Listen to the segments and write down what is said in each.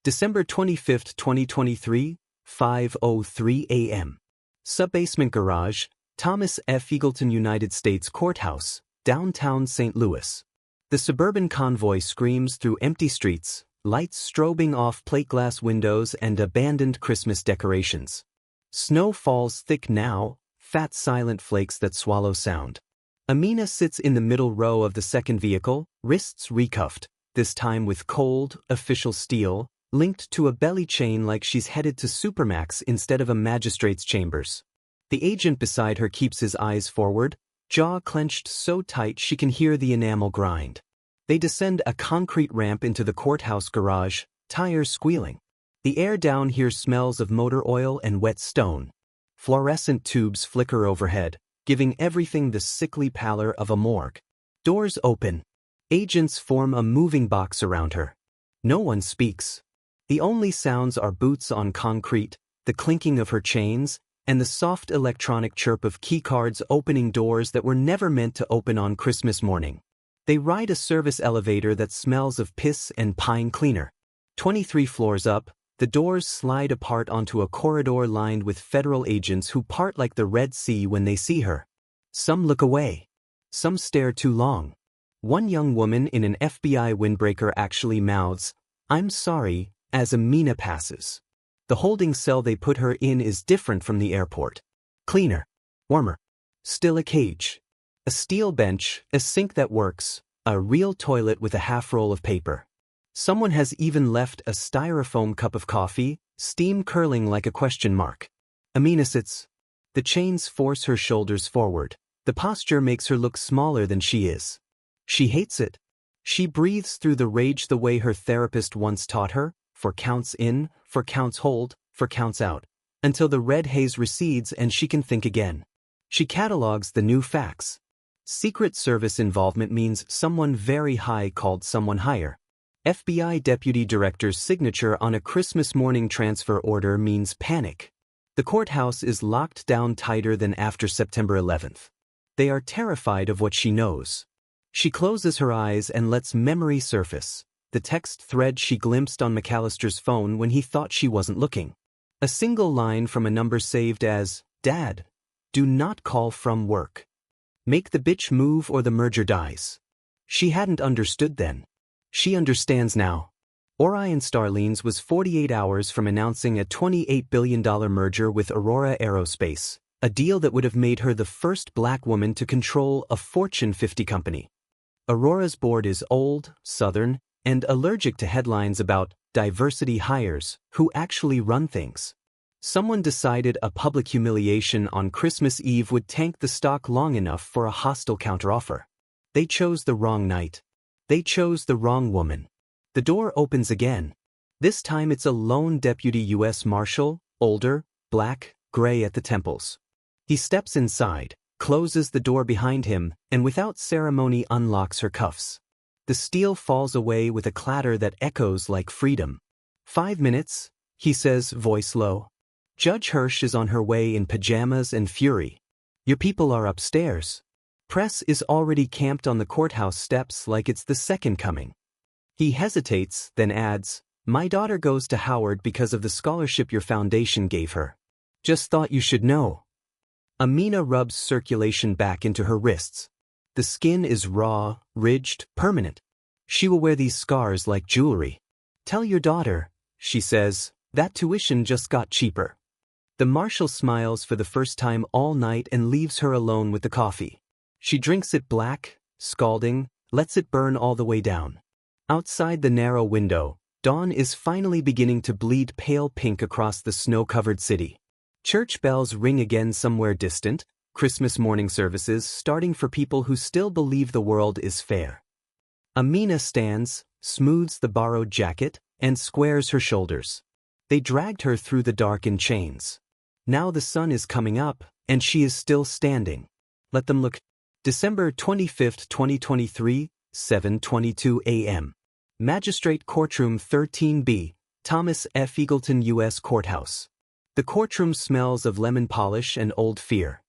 December 25, 2023, 5:03 a.m. Subbasement Garage, Thomas F. Eagleton United States Courthouse, downtown St. Louis. The suburban convoy screams through empty streets, lights strobing off plate glass windows and abandoned Christmas decorations. Snow falls thick now, fat silent flakes that swallow sound. Amina sits in the middle row of the second vehicle, wrists recuffed, this time with cold, official steel, linked to a belly chain like she's headed to Supermax instead of a magistrate's chambers. The agent beside her keeps his eyes forward, jaw clenched so tight she can hear the enamel grind. They descend a concrete ramp into the courthouse garage, tires squealing. The air down here smells of motor oil and wet stone. Fluorescent tubes flicker overhead, giving everything the sickly pallor of a morgue. Doors open. Agents form a moving box around her. No one speaks. The only sounds are boots on concrete, the clinking of her chains, and the soft electronic chirp of keycards opening doors that were never meant to open on Christmas morning. They ride a service elevator that smells of piss and pine cleaner. 23 floors up, the doors slide apart onto a corridor lined with federal agents who part like the Red Sea when they see her. Some look away. Some stare too long. One young woman in an FBI windbreaker actually mouths, "I'm sorry," as Amina passes. The holding cell they put her in is different from the airport. Cleaner. Warmer. Still a cage. A steel bench, a sink that works, a real toilet with a half roll of paper. Someone has even left a styrofoam cup of coffee, steam curling like a question mark. Amina sits. The chains force her shoulders forward. The posture makes her look smaller than she is. She hates it. She breathes through the rage the way her therapist once taught her, for counts in, for counts hold, for counts out, until the red haze recedes and she can think again. She catalogs the new facts. Secret Service involvement means someone very high called someone higher. FBI Deputy Director's signature on a Christmas morning transfer order means panic. The courthouse is locked down tighter than after September 11th. They are terrified of what she knows. She closes her eyes and lets memory surface, the text thread she glimpsed on McAllister's phone when he thought she wasn't looking. A single line from a number saved as, "Dad, do not call from work. Make the bitch move or the merger dies." She hadn't understood then. She understands now. Orion Starlines was 48 hours from announcing a $28 billion merger with Aurora Aerospace, a deal that would have made her the first black woman to control a Fortune 50 company. Aurora's board is old, Southern, and allergic to headlines about diversity hires who actually run things. Someone decided a public humiliation on Christmas Eve would tank the stock long enough for a hostile counteroffer. They chose the wrong night. They chose the wrong woman. The door opens again. This time it's a lone deputy U.S. Marshal, older, black, gray at the temples. He steps inside, closes the door behind him, and without ceremony unlocks her cuffs. The steel falls away with a clatter that echoes like freedom. 5 minutes, he says, voice low. Judge Hirsch is on her way in pajamas and fury. Your people are upstairs. Press is already camped on the courthouse steps like it's the second coming. He hesitates, then adds, "My daughter goes to Howard because of the scholarship your foundation gave her. Just thought you should know." Amina rubs circulation back into her wrists. The skin is raw, ridged, permanent. She will wear these scars like jewelry. "Tell your daughter," she says, "that tuition just got cheaper." The marshal smiles for the first time all night and leaves her alone with the coffee. She drinks it black, scalding, lets it burn all the way down. Outside the narrow window, dawn is finally beginning to bleed pale pink across the snow-covered city. Church bells ring again somewhere distant, Christmas morning services starting for people who still believe the world is fair. Amina stands, smooths the borrowed jacket, and squares her shoulders. They dragged her through the dark in chains. Now the sun is coming up, and she is still standing. Let them look. December 25, 2023, 7:22 a.m. Magistrate Courtroom 13B, Thomas F. Eagleton U.S. Courthouse. The courtroom smells of lemon polish and old fear.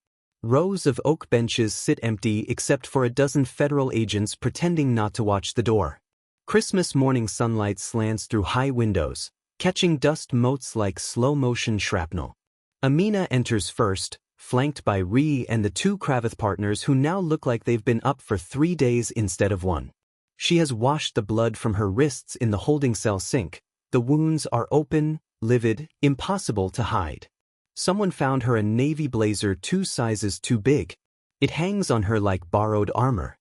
Rows of oak benches sit empty except for a dozen federal agents pretending not to watch the door. Christmas morning sunlight slants through high windows, catching dust motes like slow-motion shrapnel. Amina enters first, flanked by Ree and the two Kravath partners who now look like they've been up for 3 days instead of 1. She has washed the blood from her wrists in the holding cell sink. The wounds are open, livid, impossible to hide. Someone found her a navy blazer 2 sizes too big. It hangs on her like borrowed armor.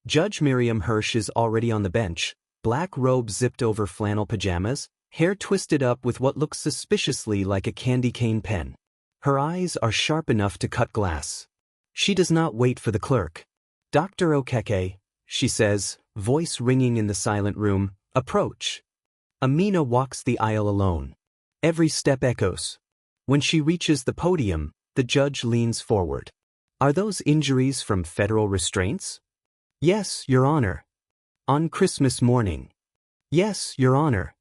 Judge Miriam Hirsch is already on the bench, black robe zipped over flannel pajamas, hair twisted up with what looks suspiciously like a candy cane pen. Her eyes are sharp enough to cut glass. She does not wait for the clerk. "Dr. Okeke," she says, voice ringing in the silent room, "approach." Amina walks the aisle alone. Every step echoes. When she reaches the podium, the judge leans forward. "Are those injuries from federal restraints?" "Yes, Your Honor." "On Christmas morning?" "Yes, Your Honor."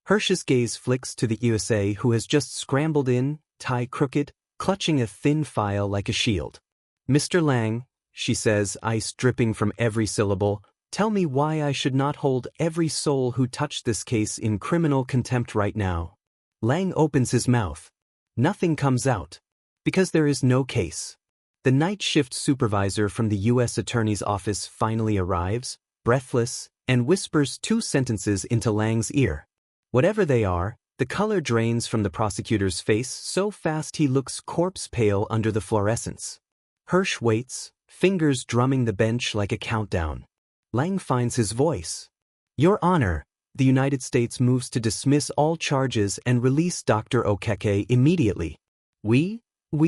Hirsch's gaze flicks to the USA who has just scrambled in, tie crooked, clutching a thin file like a shield. "Mr. Lang," she says, ice dripping from every syllable, "tell me why I should not hold every soul who touched this case in criminal contempt right now." Lang opens his mouth. Nothing comes out. Because there is no case. The night shift supervisor from the U.S. Attorney's Office finally arrives, breathless, and whispers 2 sentences into Lang's ear. Whatever they are, the color drains from the prosecutor's face so fast he looks corpse pale under the fluorescence. Hirsch waits, fingers drumming the bench like a countdown. Lang finds his voice. "Your Honor, the United States moves to dismiss all charges and release Dr. Okeke immediately. We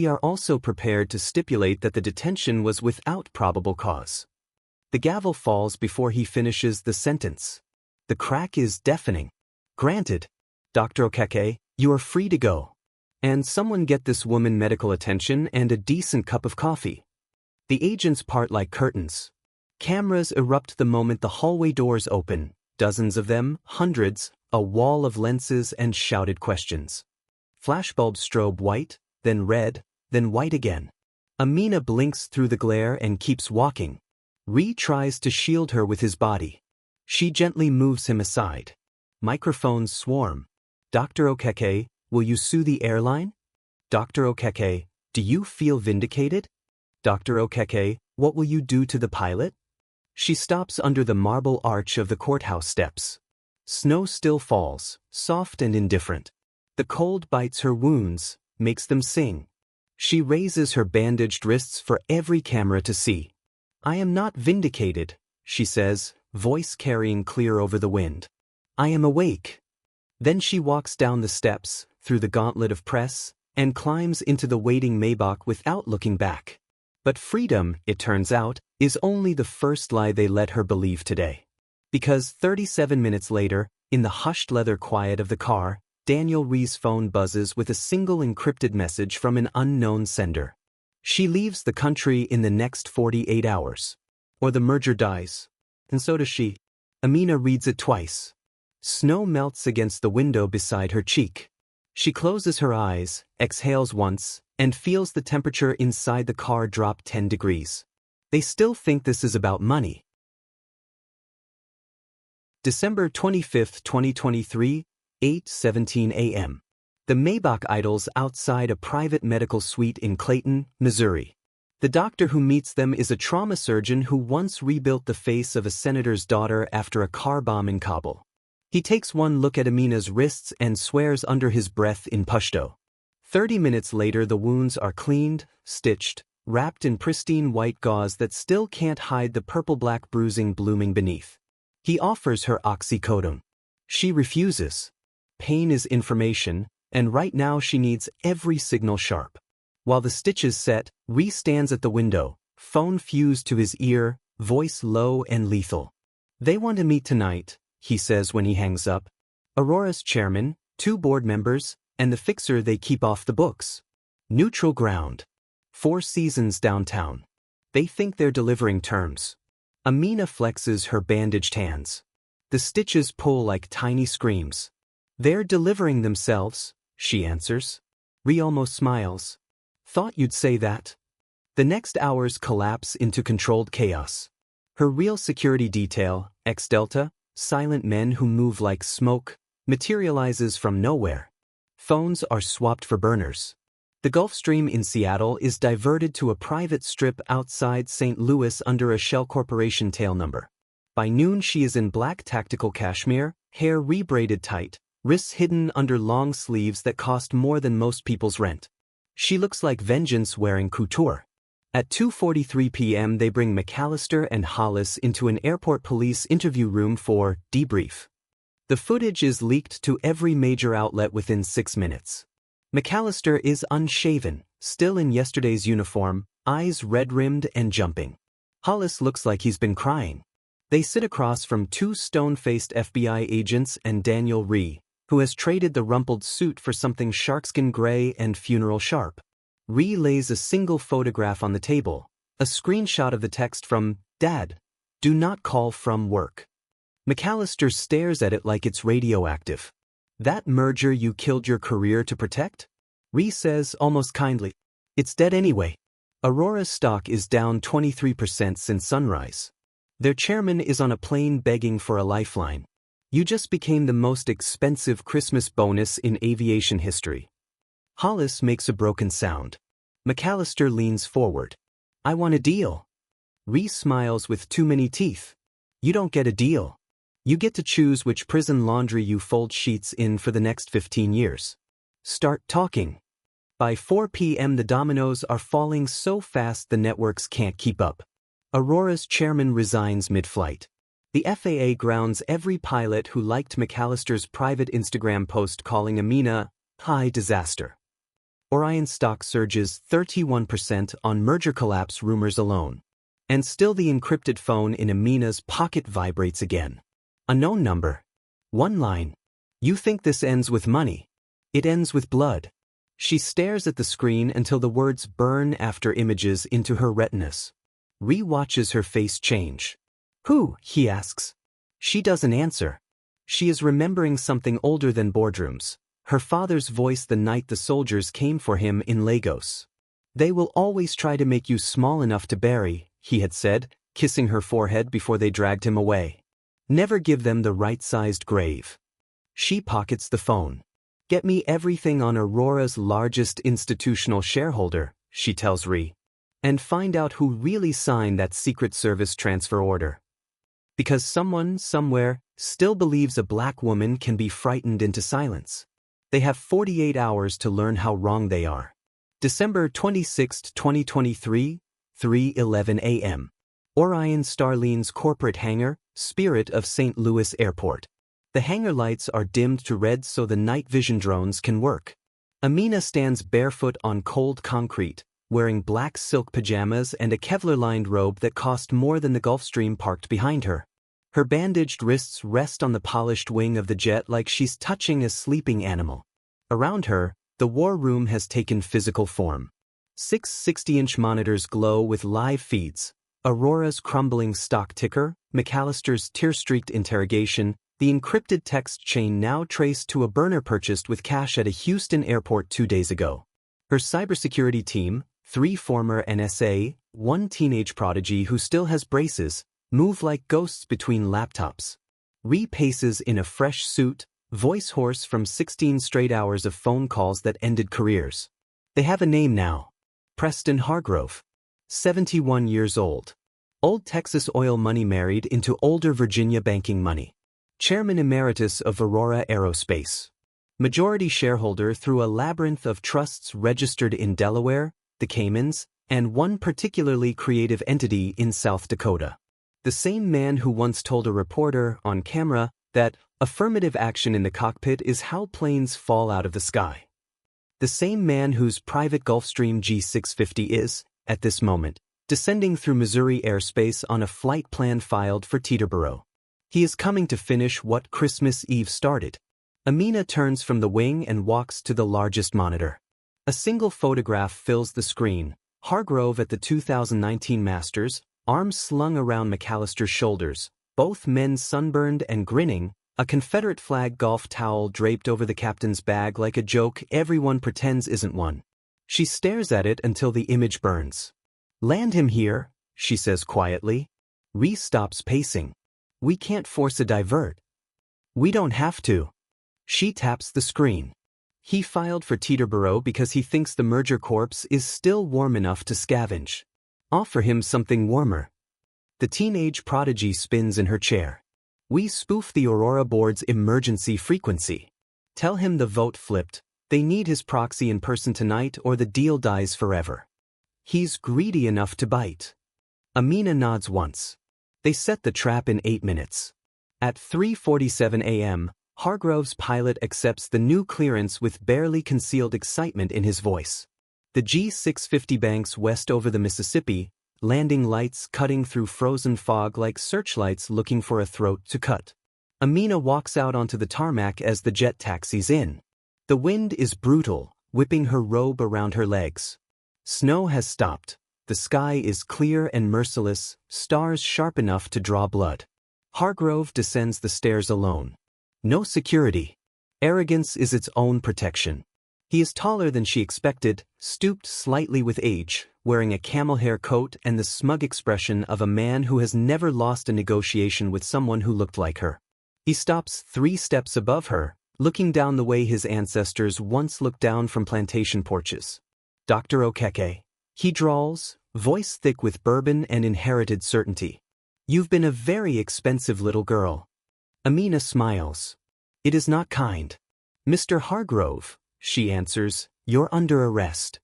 are also prepared to stipulate that the detention was without probable cause." The gavel falls before he finishes the sentence. The crack is deafening. "Granted. Dr. Okeke, you are free to go. And someone get this woman medical attention and a decent cup of coffee." The agents part like curtains. Cameras erupt the moment the hallway doors open, dozens of them, hundreds, a wall of lenses and shouted questions. Flashbulbs strobe white, then red, then white again. Amina blinks through the glare and keeps walking. Ree tries to shield her with his body. She gently moves him aside. Microphones swarm. "Dr. Okeke, will you sue the airline? Dr. Okeke, do you feel vindicated? Dr. Okeke, what will you do to the pilot?" She stops under the marble arch of the courthouse steps. Snow still falls, soft and indifferent. The cold bites her wounds, makes them sing. She raises her bandaged wrists for every camera to see. "I am not vindicated," she says, voice carrying clear over the wind. "I am awake." Then she walks down the steps, through the gauntlet of press, and climbs into the waiting Maybach without looking back. But freedom, it turns out, is only the first lie they let her believe today. Because 37 minutes later, in the hushed leather quiet of the car, Daniel Ree's phone buzzes with a single encrypted message from an unknown sender. She leaves the country in the next 48 hours. Or the merger dies. And so does she. Amina reads it twice. Snow melts against the window beside her cheek. She closes her eyes, exhales once, and feels the temperature inside the car drop 10 degrees. They still think this is about money. December 25, 2023, 8:17 a.m. The Maybach idles outside a private medical suite in Clayton, Missouri. The doctor who meets them is a trauma surgeon who once rebuilt the face of a senator's daughter after a car bomb in Kabul. He takes one look at Amina's wrists and swears under his breath in Pashto. 30 minutes later the wounds are cleaned, stitched, wrapped in pristine white gauze that still can't hide the purple-black bruising blooming beneath. He offers her oxycodone. She refuses. Pain is information, and right now she needs every signal sharp. While the stitches set, Ree stands at the window, phone fused to his ear, voice low and lethal. "They want to meet tonight," he says when he hangs up. "Aurora's chairman, 2 board members, and the fixer they keep off the books. Neutral ground. 4 Seasons downtown. They think they're delivering terms." Amina flexes her bandaged hands. The stitches pull like tiny screams. "They're delivering themselves," she answers. Ree almost smiles. "Thought you'd say that." The next hours collapse into controlled chaos. Her real security detail, X-Delta, silent men who move like smoke, materializes from nowhere. Phones are swapped for burners. The Gulf Stream in Seattle is diverted to a private strip outside St. Louis under a Shell Corporation tail number. By noon she is in black tactical cashmere, hair rebraided tight, wrists hidden under long sleeves that cost more than most people's rent. She looks like vengeance wearing couture. At 2:43 p.m. they bring McAllister and Hollis into an airport police interview room for debrief. The footage is leaked to every major outlet within 6 minutes. McAllister is unshaven, still in yesterday's uniform, eyes red-rimmed and jumping. Hollis looks like he's been crying. They sit across from two stone-faced FBI agents and Daniel Rhee, who has traded the rumpled suit for something sharkskin gray and funeral sharp. Rhee lays a single photograph on the table, a screenshot of the text from Dad, do not call from work. McAllister stares at it like it's radioactive. That merger you killed your career to protect? Rhee says almost kindly, it's dead anyway. Aurora's stock is down 23% since sunrise. Their chairman is on a plane begging for a lifeline. You just became the most expensive Christmas bonus in aviation history. Hollis makes a broken sound. McAllister leans forward. I want a deal. Rhee smiles with too many teeth. You don't get a deal. You get to choose which prison laundry you fold sheets in for the next 15 years. Start talking. By 4 p.m. the dominoes are falling so fast the networks can't keep up. Aurora's chairman resigns mid-flight. The FAA grounds every pilot who liked McAllister's private Instagram post calling Amina high disaster. Orion stock surges 31% on merger collapse rumors alone. And still the encrypted phone in Amina's pocket vibrates again. Unknown number. One line. You think this ends with money. It ends with blood. She stares at the screen until the words burn after images into her retinas. Rhee watches her face change. Who? He asks. She doesn't answer. She is remembering something older than boardrooms. Her father's voice the night the soldiers came for him in Lagos. They will always try to make you small enough to bury, he had said, kissing her forehead before they dragged him away. Never give them the right-sized grave. She pockets the phone. Get me everything on Aurora's largest institutional shareholder, she tells Rhee. And find out who really signed that Secret Service transfer order. Because someone, somewhere, still believes a black woman can be frightened into silence. They have 48 hours to learn how wrong they are. December 26, 2023, 3:11 a.m. Orion Starline's corporate hangar, Spirit of St. Louis Airport. The hangar lights are dimmed to red so the night vision drones can work. Amina stands barefoot on cold concrete, wearing black silk pajamas and a Kevlar-lined robe that cost more than the Gulfstream parked behind her. Her bandaged wrists rest on the polished wing of the jet like she's touching a sleeping animal. Around her, the war room has taken physical form. 6 60-inch monitors glow with live feeds. Aurora's crumbling stock ticker, McAllister's tear-streaked interrogation, the encrypted text chain now traced to a burner purchased with cash at a Houston airport 2 days ago. Her cybersecurity team, 3 former NSA, 1 teenage prodigy who still has braces, move like ghosts between laptops. Rhee paces in a fresh suit, voice hoarse from 16 straight hours of phone calls that ended careers. They have a name now. Preston Hargrove. 71 years old. Old Texas oil money married into older Virginia banking money. Chairman Emeritus of Aurora Aerospace. Majority shareholder through a labyrinth of trusts registered in Delaware, the Caymans, and one particularly creative entity in South Dakota. The same man who once told a reporter on camera that affirmative action in the cockpit is how planes fall out of the sky. The same man whose private Gulfstream G650 is, at this moment, descending through Missouri airspace on a flight plan filed for Teterboro. He is coming to finish what Christmas Eve started. Amina turns from the wing and walks to the largest monitor. A single photograph fills the screen. Hargrove at the 2019 Masters, arms slung around McAllister's shoulders, both men sunburned and grinning, a Confederate flag golf towel draped over the captain's bag like a joke everyone pretends isn't one. She stares at it until the image burns. Land him here, she says quietly. Rhee stops pacing. We can't force a divert. We don't have to. She taps the screen. He filed for Teterboro because he thinks the merger corpse is still warm enough to scavenge. Offer him something warmer. The teenage prodigy spins in her chair. We spoof the Aurora board's emergency frequency. Tell him the vote flipped. They need his proxy in person tonight or the deal dies forever. He's greedy enough to bite. Amina nods once. They set the trap in 8 minutes. At 3:47 a.m., Hargrove's pilot accepts the new clearance with barely concealed excitement in his voice. The G650 banks west over the Mississippi, landing lights cutting through frozen fog like searchlights looking for a throat to cut. Amina walks out onto the tarmac as the jet taxis in. The wind is brutal, whipping her robe around her legs. Snow has stopped. The sky is clear and merciless, stars sharp enough to draw blood. Hargrove descends the stairs alone. No security. Arrogance is its own protection. He is taller than she expected, stooped slightly with age, wearing a camel hair coat and the smug expression of a man who has never lost a negotiation with someone who looked like her. He stops 3 steps above her, looking down the way his ancestors once looked down from plantation porches. Dr. Okeke. He drawls, voice thick with bourbon and inherited certainty. You've been a very expensive little girl. Amina smiles. It is not kind. Mr. Hargrove, she answers, you're under arrest.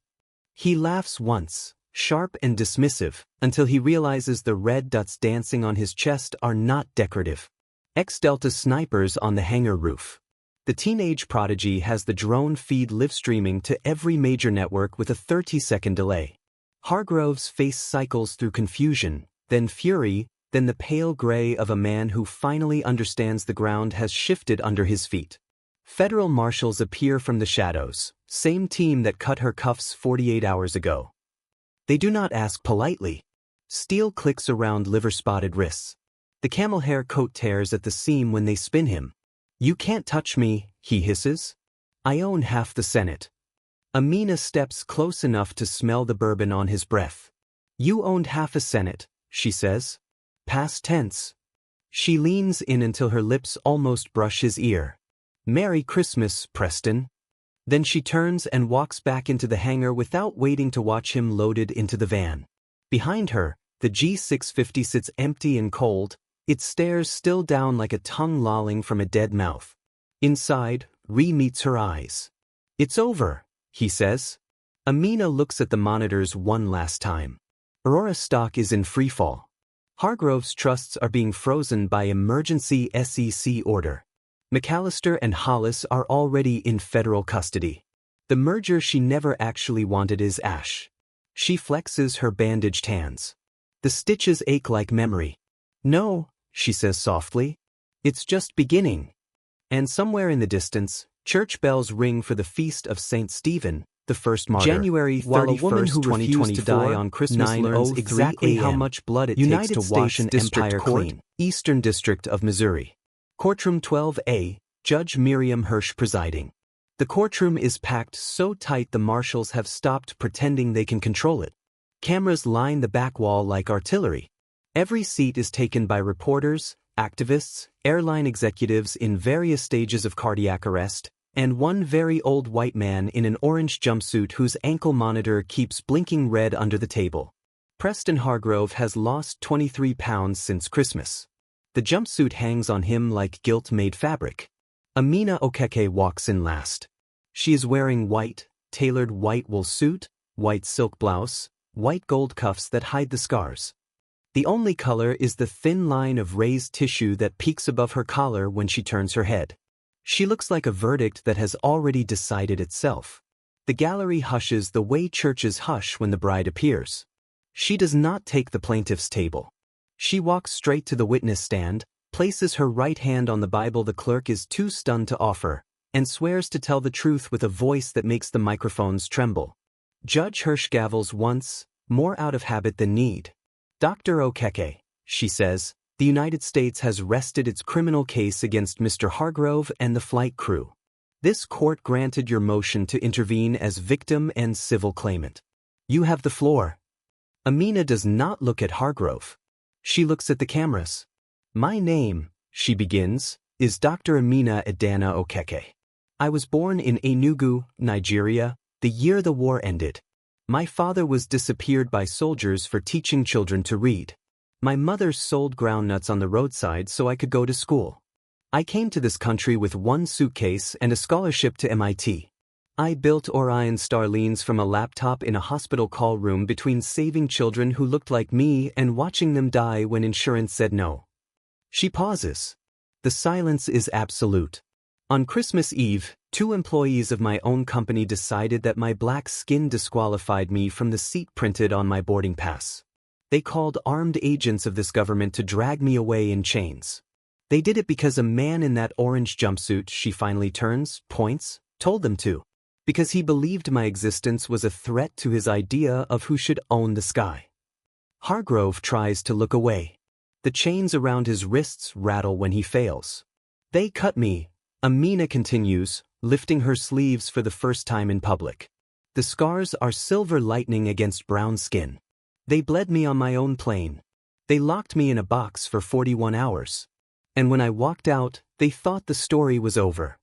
He laughs once, sharp and dismissive, until he realizes the red dots dancing on his chest are not decorative. Ex-Delta snipers on the hangar roof. The teenage prodigy has the drone feed live streaming to every major network with a 30-second delay. Hargrove's face cycles through confusion, then fury, then the pale gray of a man who finally understands the ground has shifted under his feet. Federal marshals appear from the shadows, same team that cut her cuffs 48 hours ago. They do not ask politely. Steel clicks around liver-spotted wrists. The camel hair coat tears at the seam when they spin him. You can't touch me, he hisses. I own half the Senate. Amina steps close enough to smell the bourbon on his breath. You owned half a Senate, she says. Past tense. She leans in until her lips almost brush his ear. Merry Christmas, Preston. Then she turns and walks back into the hangar without waiting to watch him loaded into the van. Behind her, the G650 sits empty and cold, its stares still down like a tongue lolling from a dead mouth. Inside, Ree meets her eyes. It's over, he says. Amina looks at the monitors one last time. Aurora stock is in freefall. Hargrove's trusts are being frozen by emergency SEC order. McAllister and Hollis are already in federal custody. The merger she never actually wanted is ash. She flexes her bandaged hands. The stitches ache like memory. No, she says softly. It's just beginning. And somewhere in the distance, church bells ring for the feast of St. Stephen, the first martyr. January 31st, 2024, to die on Christmas learns exactly how much blood it takes to wash an empire clean. Eastern District of Missouri. Courtroom 12A, Judge Miriam Hirsch presiding. The courtroom is packed so tight the marshals have stopped pretending they can control it. Cameras line the back wall like artillery. Every seat is taken by reporters, activists, airline executives in various stages of cardiac arrest, and one very old white man in an orange jumpsuit whose ankle monitor keeps blinking red under the table. Preston Hargrove has lost 23 pounds since Christmas. The jumpsuit hangs on him like gilt-made fabric. Amina Okeke walks in last. She is wearing white, tailored white wool suit, white silk blouse, white gold cuffs that hide the scars. The only color is the thin line of raised tissue that peeks above her collar when she turns her head. She looks like a verdict that has already decided itself. The gallery hushes the way churches hush when the bride appears. She does not take the plaintiff's table. She walks straight to the witness stand, places her right hand on the Bible the clerk is too stunned to offer, and swears to tell the truth with a voice that makes the microphones tremble. Judge Hirsch gavels once, more out of habit than need. Dr. Okeke, she says, the United States has rested its criminal case against Mr. Hargrove and the flight crew. This court granted your motion to intervene as victim and civil claimant. You have the floor. Amina does not look at Hargrove. She looks at the cameras. My name, she begins, is Dr. Amina Adana Okeke. I was born in Enugu, Nigeria, the year the war ended. My father was disappeared by soldiers for teaching children to read. My mother sold groundnuts on the roadside so I could go to school. I came to this country with one suitcase and a scholarship to MIT. I built Orion Starlines from a laptop in a hospital call room between saving children who looked like me and watching them die when insurance said no. She pauses. The silence is absolute. On Christmas Eve, 2 employees of my own company decided that my black skin disqualified me from the seat printed on my boarding pass. They called armed agents of this government to drag me away in chains. They did it because a man in that orange jumpsuit, she finally points, told them to. Because he believed my existence was a threat to his idea of who should own the sky. Hargrove tries to look away. The chains around his wrists rattle when he fails. They cut me, Amina continues, lifting her sleeves for the first time in public. The scars are silver lightning against brown skin. They bled me on my own plane. They locked me in a box for 41 hours. And when I walked out, they thought the story was over.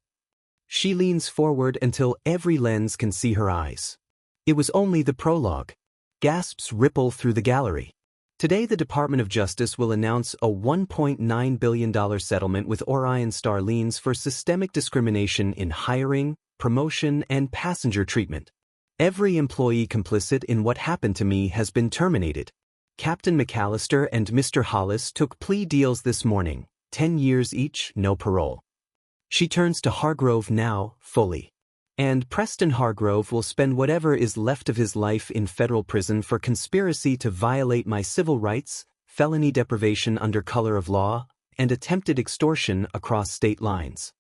She leans forward until every lens can see her eyes. It was only the prologue. Gasps ripple through the gallery. Today the Department of Justice will announce a $1.9 billion settlement with Orion Starlines for systemic discrimination in hiring, promotion, and passenger treatment. Every employee complicit in what happened to me has been terminated. Captain McAllister and Mr. Hollis took plea deals this morning, 10 years each, no parole. She turns to Hargrove now, fully. And Preston Hargrove will spend whatever is left of his life in federal prison for conspiracy to violate my civil rights, felony deprivation under color of law, and attempted extortion across state lines.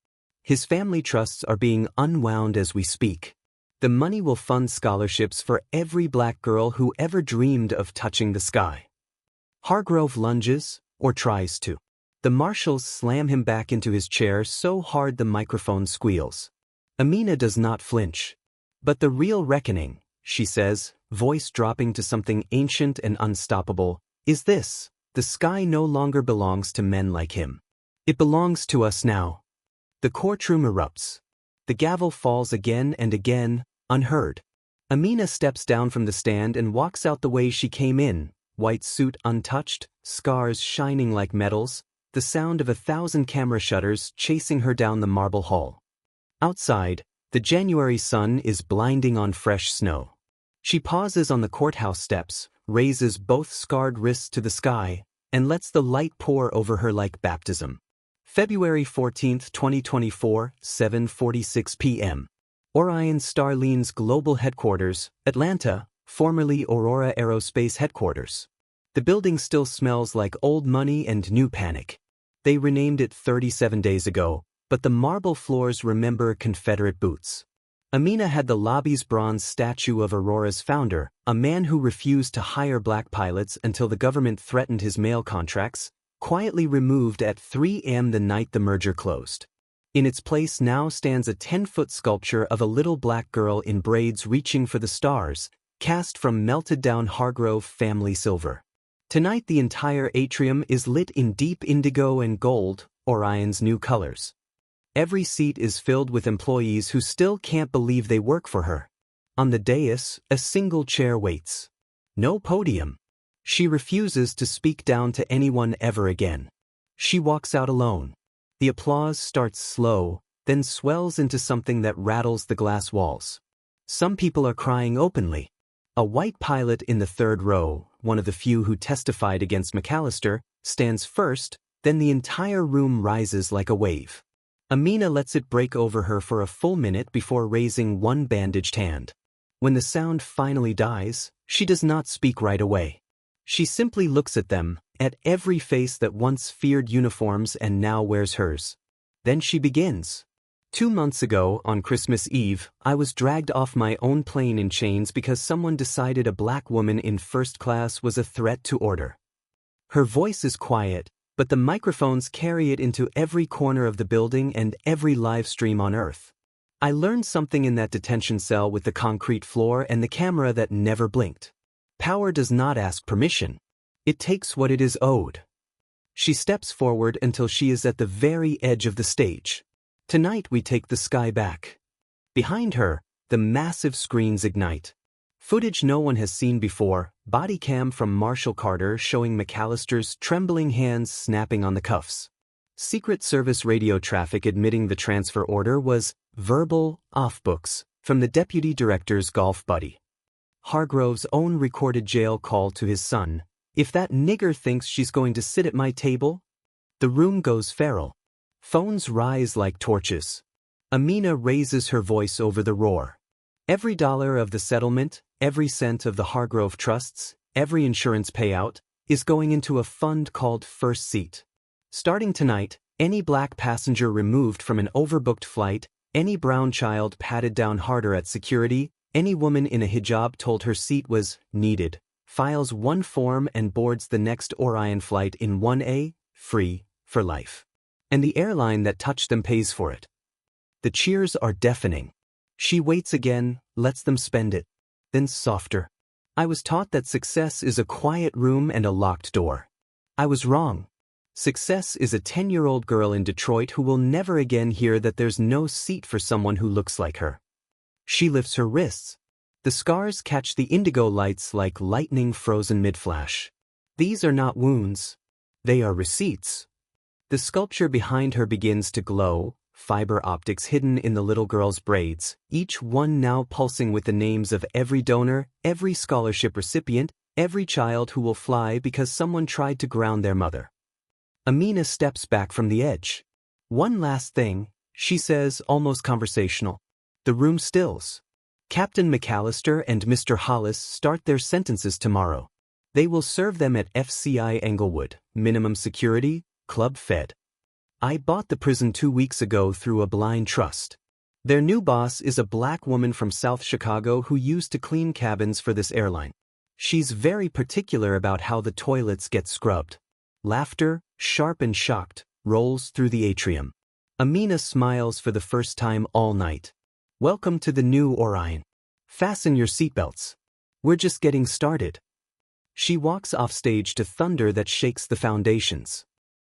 His family trusts are being unwound as we speak. The money will fund scholarships for every black girl who ever dreamed of touching the sky. Hargrove lunges, or tries to. The marshals slam him back into his chair so hard the microphone squeals. Amina does not flinch. But the real reckoning, she says, voice dropping to something ancient and unstoppable, is this: the sky no longer belongs to men like him. It belongs to us now. The courtroom erupts. The gavel falls again and again, unheard. Amina steps down from the stand and walks out the way she came in, white suit untouched, scars shining like medals, the sound of 1,000 camera shutters chasing her down the marble hall. Outside, the January sun is blinding on fresh snow. She pauses on the courthouse steps, raises both scarred wrists to the sky, and lets the light pour over her like baptism. February 14, 2024, 7:46 p.m. Orion Starlines Global Headquarters, Atlanta, formerly Aurora Aerospace Headquarters. The building still smells like old money and new panic. They renamed it 37 days ago, but the marble floors remember Confederate boots. Amina had the lobby's bronze statue of Aurora's founder, a man who refused to hire black pilots until the government threatened his mail contracts, quietly removed at 3 a.m. the night the merger closed. In its place now stands a 10-foot sculpture of a little black girl in braids reaching for the stars, cast from melted-down Hargrove family silver. Tonight the entire atrium is lit in deep indigo and gold, Orion's new colors. Every seat is filled with employees who still can't believe they work for her. On the dais, a single chair waits. No podium. She refuses to speak down to anyone ever again. She walks out alone. The applause starts slow, then swells into something that rattles the glass walls. Some people are crying openly. A white pilot in the third row, one of the few who testified against McAllister, stands first, then the entire room rises like a wave. Amina lets it break over her for a full minute before raising one bandaged hand. When the sound finally dies, she does not speak right away. She simply looks at them, at every face that once feared uniforms and now wears hers. Then she begins. 2 months ago, on Christmas Eve, I was dragged off my own plane in chains because someone decided a black woman in first class was a threat to order. Her voice is quiet, but the microphones carry it into every corner of the building and every live stream on Earth. I learned something in that detention cell with the concrete floor and the camera that never blinked. Power does not ask permission. It takes what it is owed. She steps forward until she is at the very edge of the stage. Tonight we take the sky back. Behind her, the massive screens ignite. Footage no one has seen before, body cam from Marshall Carter showing McAllister's trembling hands snapping on the cuffs. Secret Service radio traffic admitting the transfer order was verbal, off-books, from the deputy director's golf buddy. Hargrove's own recorded jail call to his son, "If that nigger thinks she's going to sit at my table?" The room goes feral. Phones rise like torches. Amina raises her voice over the roar. Every dollar of the settlement, every cent of the Hargrove trusts, every insurance payout, is going into a fund called First Seat. Starting tonight, any black passenger removed from an overbooked flight, any brown child patted down harder at security, any woman in a hijab told her seat was needed, files one form and boards the next Orion flight in 1A, free, for life. And the airline that touched them pays for it. The cheers are deafening. She waits again, lets them spend it. Then softer. "I was taught that success is a quiet room and a locked door. I was wrong. Success is a 10-year-old girl in Detroit who will never again hear that there's no seat for someone who looks like her." She lifts her wrists. The scars catch the indigo lights like lightning frozen mid-flash. These are not wounds. They are receipts. The sculpture behind her begins to glow, fiber optics hidden in the little girl's braids, each one now pulsing with the names of every donor, every scholarship recipient, every child who will fly because someone tried to ground their mother. Amina steps back from the edge. "One last thing," she says, almost conversational. The room stills. Captain McAllister and Mr. Hollis start their sentences tomorrow. They will serve them at FCI Englewood, minimum security, club fed. "I bought the prison 2 weeks ago through a blind trust. Their new boss is a black woman from South Chicago who used to clean cabins for this airline. She's very particular about how the toilets get scrubbed." Laughter, sharp and shocked, rolls through the atrium. Amina smiles for the first time all night. "Welcome to the new Orion. Fasten your seatbelts. We're just getting started." She walks off stage to thunder that shakes the foundations.